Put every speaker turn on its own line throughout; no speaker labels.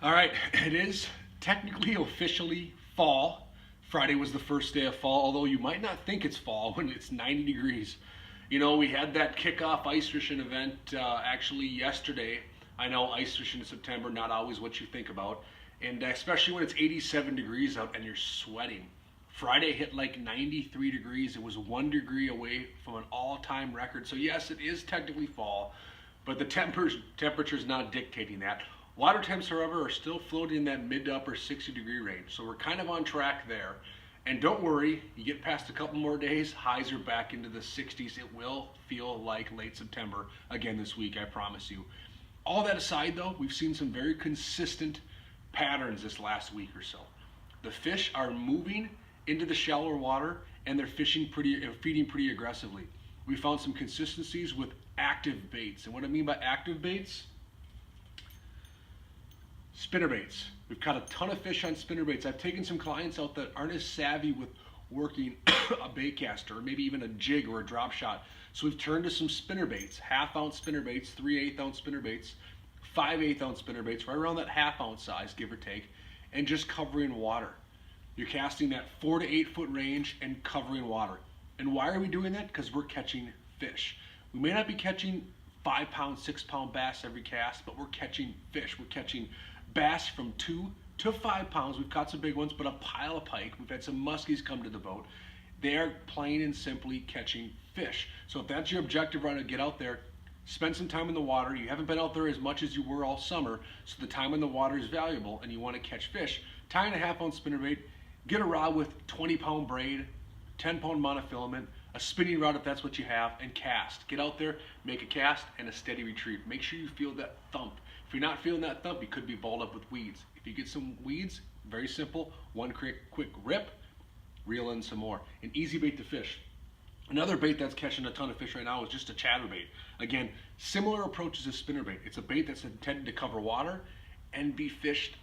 All right, it is technically officially fall. Friday was the first day of fall, although you might not think it's fall when it's 90 degrees. You know, we had that kickoff ice fishing event actually yesterday. I know ice fishing in September, not always what you think about, and especially when it's 87 degrees out and you're sweating. Friday hit like 93 degrees. It was 1 degree away from an all-time record. So yes, it is technically fall, but the temperature's not dictating that. Water temps, however, are still floating in that mid to upper 60-degree range. So we're kind of on track there. And don't worry, you get past a couple more days, highs are back into the 60s. It will feel like late September again this week, I promise you. All that aside though, we've seen some very consistent patterns this last week or so. The fish are moving into the shallower water and they're feeding pretty aggressively. We found some consistencies with active baits. And what I mean by active baits, spinner baits. We've caught a ton of fish on spinner baits. I've taken some clients out that aren't as savvy with working a bait caster or maybe even a jig or a drop shot. So we've turned to some spinner baits, half-ounce spinner baits, 3/8-ounce spinner baits, 5/8-ounce spinner baits, right around that half-ounce size, give or take, and just covering water. You're casting that 4 to 8 foot range and covering water. And why are we doing that? Because we're catching fish. We may not be catching 5-pound, 6-pound bass every cast, but we're catching fish. We're catching bass from 2 to 5 pounds. We've caught some big ones, but a pile of pike. We've had some muskies come to the boat. They're plain and simply catching fish. So if that's your objective, right, to get out there, spend some time in the water. You haven't been out there as much as you were all summer, so the time in the water is valuable and you want to catch fish. Tie in a half-ounce spinnerbait, get a rod with 20-pound braid, 10-pound monofilament, a spinning rod if that's what you have, and cast. Get out there, make a cast, and a steady retrieve. Make sure you feel that thump. If you're not feeling that thump, you could be balled up with weeds. If you get some weeds, very simple, one quick rip, reel in some more. An easy bait to fish. Another bait that's catching a ton of fish right now is just a chatterbait. Again, similar approaches to spinnerbait. It's a bait that's intended to cover water and be fished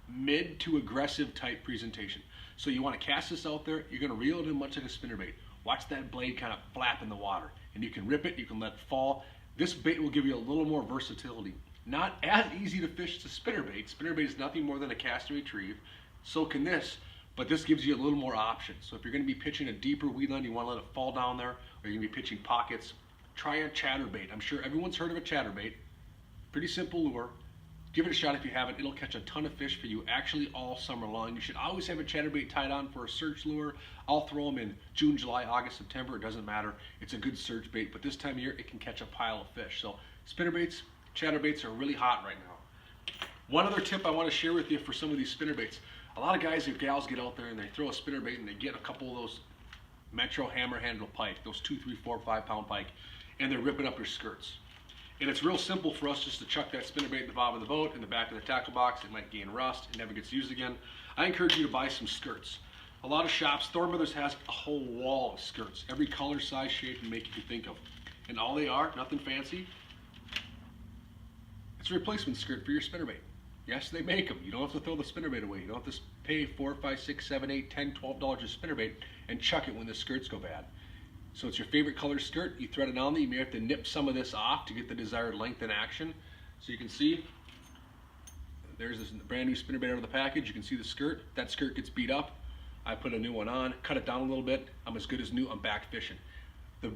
mid to aggressive type presentation. So you want to cast this out there, you're going to reel it in much like a spinnerbait. Watch that blade kind of flap in the water. And you can rip it, you can let it fall. This bait will give you a little more versatility. Not as easy to fish as spinnerbait. Spinnerbait is nothing more than a cast and retrieve. So can this, but this gives you a little more options. So if you're going to be pitching a deeper weed line, you want to let it fall down there, or you're going to be pitching pockets, try a chatterbait. I'm sure everyone's heard of a chatterbait. Pretty simple lure. Give it a shot if you haven't. It'll catch a ton of fish for you actually all summer long. You should always have a chatterbait tied on for a search lure. I'll throw them in June, July, August, September. It doesn't matter. It's a good search bait, but this time of year it can catch a pile of fish. So spinnerbaits, chatterbaits are really hot right now. One other tip I want to share with you for some of these spinnerbaits. A lot of guys or gals get out there and they throw a spinnerbait and they get a couple of those Metro hammer handle pike, those 2, 3, 4, 5-pound pike, and they're ripping up your skirts. And it's real simple for us just to chuck that spinnerbait in the bottom of the boat, in the back of the tackle box. It might gain rust, it never gets used again. I encourage you to buy some skirts. A lot of shops, Thor Brothers has a whole wall of skirts, every color, size, shape, and make you can think of. And all they are, nothing fancy, it's a replacement skirt for your spinnerbait. Yes, they make them. You don't have to throw the spinnerbait away. You don't have to pay $4, $5, $6, $7, $8, $10, $12 a spinnerbait and chuck it when the skirts go bad. So it's your favorite color skirt. You thread it on there. You may have to nip some of this off to get the desired length and action. So you can see there's this brand new spinnerbait out of the package. You can see the skirt. That skirt gets beat up. I put a new one on, cut it down a little bit. I'm as good as new. I'm back fishing. The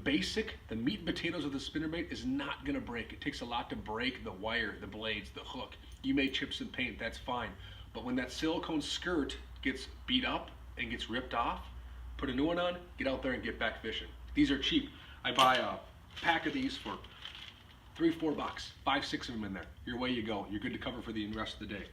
meat and potatoes of the spinnerbait is not going to break. It takes a lot to break the wire, the blades, the hook. You may chip some paint, that's fine. But when that silicone skirt gets beat up and gets ripped off, put a new one on, get out there and get back fishing. These are cheap. I buy a pack of these for $3, $4, 5, 6 of them in there. Your way you go. You're good to cover for the rest of the day.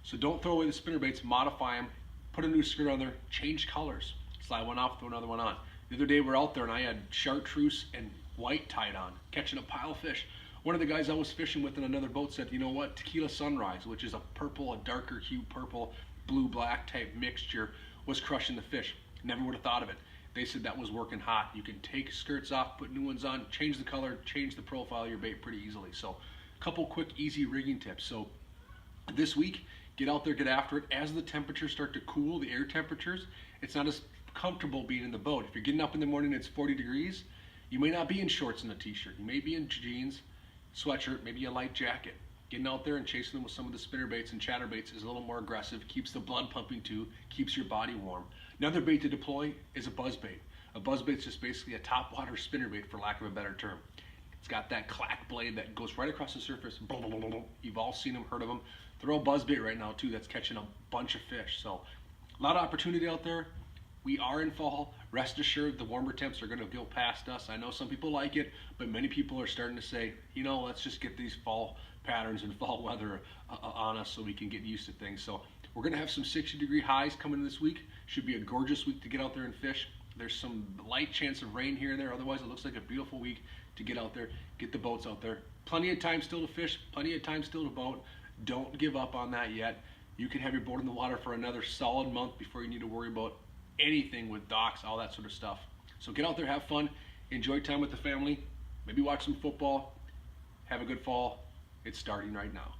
So don't throw away the spinnerbaits, modify them, put a new skirt on there, change colors. Slide one off, throw another one on. The other day we're out there and I had chartreuse and white tied on, catching a pile of fish. One of the guys I was fishing with in another boat said, you know what, Tequila Sunrise, which is a purple, a darker hue purple, blue-black type mixture, was crushing the fish. Never would have thought of it. They said that was working hot. You can take skirts off, put new ones on, change the color, change the profile of your bait pretty easily. So a couple quick, easy rigging tips. So this week, get out there, get after it. As the temperatures start to cool, the air temperatures, it's not as comfortable being in the boat. If you're getting up in the morning and it's 40 degrees, you may not be in shorts and a t-shirt. You may be in jeans, sweatshirt, maybe a light jacket. Getting out there and chasing them with some of the spinner baits and chatter baits is a little more aggressive, keeps the blood pumping too, keeps your body warm. Another bait to deploy is a buzz bait. A buzz bait is just basically a top water spinner bait, for lack of a better term. It's got that clack blade that goes right across the surface. You've all seen them, heard of them. Throw a buzz bait right now too, that's catching a bunch of fish. So a lot of opportunity out there. We are in fall. Rest assured the warmer temps are going to go past us. I know some people like it, but many people are starting to say, you know, let's just get these fall patterns and fall weather on us so we can get used to things. So we're going to have some 60-degree highs coming this week. Should be a gorgeous week to get out there and fish. There's some light chance of rain here and there. Otherwise, it looks like a beautiful week to get out there, get the boats out there. Plenty of time still to fish, plenty of time still to boat. Don't give up on that yet. You can have your boat in the water for another solid month before you need to worry about anything with docks, all that sort of stuff. So get out there, have fun, enjoy time with the family, maybe watch some football, have a good fall. It's starting right now.